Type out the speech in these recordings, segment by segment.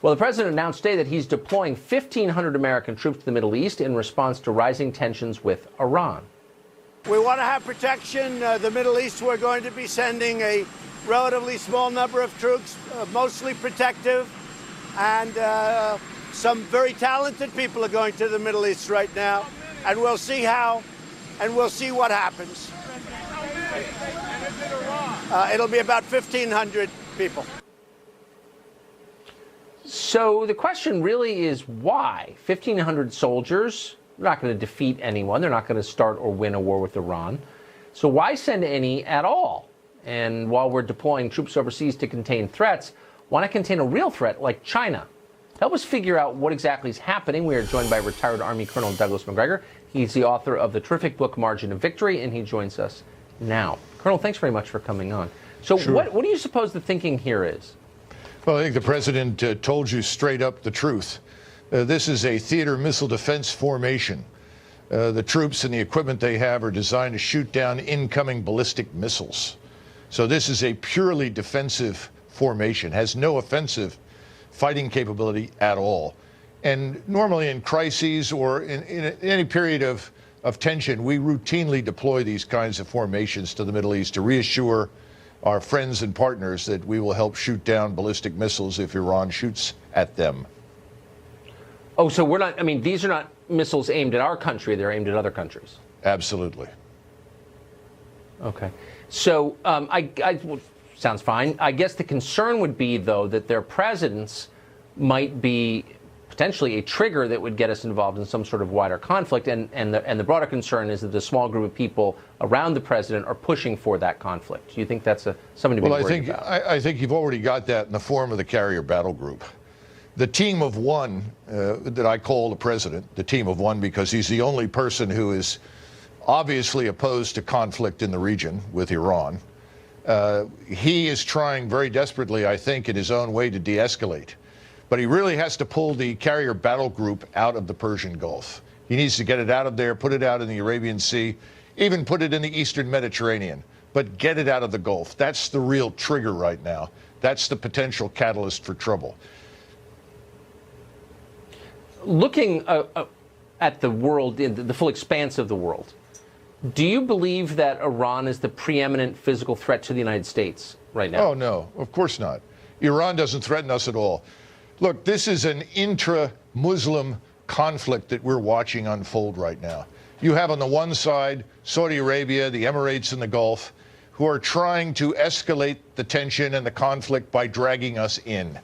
Well, the president announced today that he's deploying 1,500 American troops to the Middle East in response to rising tensions with Iran. We want to have protection. The Middle East, we're going to be sending a relatively small number of troops, mostly protective, and some very talented people are going to the Middle East right now, and we'll see how, and we'll see what happens. It'll be about 1,500 people. So the question really is why? 1,500 soldiers, they're not going to defeat anyone. They're not going to start or win a war with Iran. So why send any at all? And while we're deploying troops overseas to contain threats, why not contain a real threat like China? To help us figure out what exactly is happening, we are joined by retired Army Colonel Douglas Macgregor. He's the author of the terrific book Margin of Victory, and he joins us now. Colonel, thanks very much for coming on. So Sure. what do you suppose the thinking here is? Well, I think the president told you straight up the truth. This is a theater missile defense formation. The troops and the equipment they have are designed to shoot down incoming ballistic missiles. So this is a purely defensive formation, has no offensive fighting capability at all. And normally in crises or in any period of tension, we routinely deploy these kinds of formations to the Middle East to reassure our friends and partners that we will help shoot down ballistic missiles if Iran shoots at them. Oh, so we're not, I mean, these are not missiles aimed at our country, they're aimed at other countries. Absolutely. Okay. So, well, sounds fine. I guess the concern would be, though, that their presence might be potentially a trigger that would get us involved in some sort of wider conflict. And the broader concern is that the small group of people around the president are pushing for that conflict. Do you think that's something to be worried about? I think you've already got that in the form of the carrier battle group. The team of one that I call the president, the team of one because he's the only person who is obviously opposed to conflict in the region with Iran. He is trying very desperately, I think, in his own way to de-escalate. But he really has to pull the carrier battle group out of the Persian Gulf. He needs to get it out of there, put it out in the Arabian Sea, even put it in the Eastern Mediterranean, but get it out of the Gulf. That's the real trigger right now. That's the potential catalyst for trouble. Looking at the world, the full expanse of the world, do you believe that Iran is the preeminent physical threat to the United States right now? Oh, no, of course not. Iran doesn't threaten us at all. Look, this is an intra-Muslim conflict that we're watching unfold right now. You have on the one side Saudi Arabia, the Emirates, and the Gulf, who are trying to escalate the tension and the conflict by dragging us in.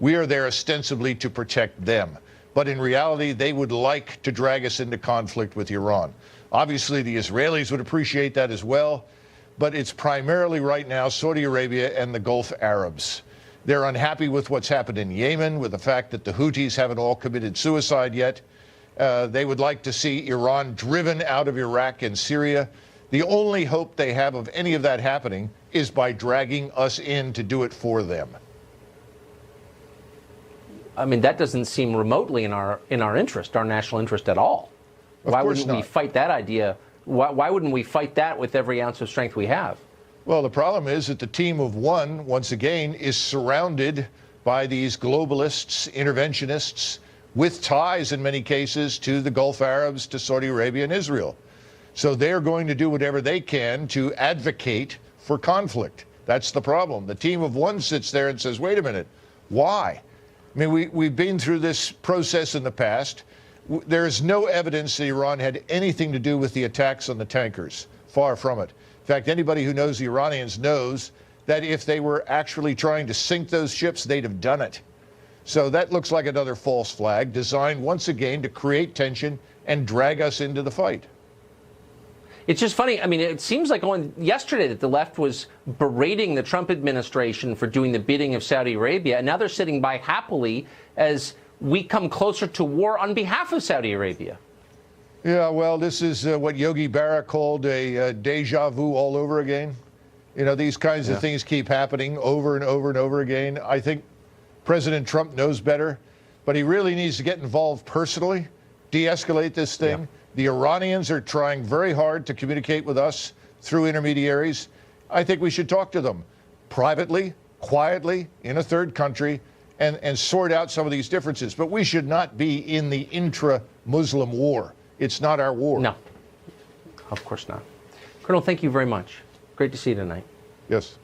We are there ostensibly to protect them. But in reality, they would like to drag us into conflict with Iran. Obviously, the Israelis would appreciate that as well. But it's primarily right now Saudi Arabia and the Gulf Arabs. They're unhappy with what's happened in Yemen, with the fact that the Houthis haven't all committed suicide yet. They would like to see Iran driven out of Iraq and Syria. The only hope they have of any of that happening is by dragging us in to do it for them. I mean, that doesn't seem remotely in our interest, our national interest at all. Why wouldn't we fight that idea? Why wouldn't we fight that with every ounce of strength we have? Well, the problem is that the team of one, once again, is surrounded by these globalists, interventionists, with ties in many cases to the Gulf Arabs, to Saudi Arabia and Israel. So they're going to do whatever they can to advocate for conflict. That's the problem. The team of one sits there and says, wait a minute, why? I mean, we've been through this process in the past. There is no evidence that Iran had anything to do with the attacks on the tankers. Far from it. In fact, anybody who knows the Iranians knows that if they were actually trying to sink those ships, they'd have done it. So that looks like another false flag designed once again to create tension and drag us into the fight. It's just funny. I mean, it seems like only yesterday that the left was berating the Trump administration for doing the bidding of Saudi Arabia, and now they're sitting by happily as we come closer to war on behalf of Saudi Arabia. Yeah, well, this is what Yogi Berra called a deja vu all over again. You know, these kinds of things keep happening over and over and over again. I think President Trump knows better, but he really needs to get involved personally, de-escalate this thing. Yeah. The Iranians are trying very hard to communicate with us through intermediaries. I think we should talk to them privately, quietly, in a third country, and sort out some of these differences. But we should not be in the intra-Muslim war. It's not our war. No, of course not. Colonel, thank you very much. Great to see you tonight. Yes.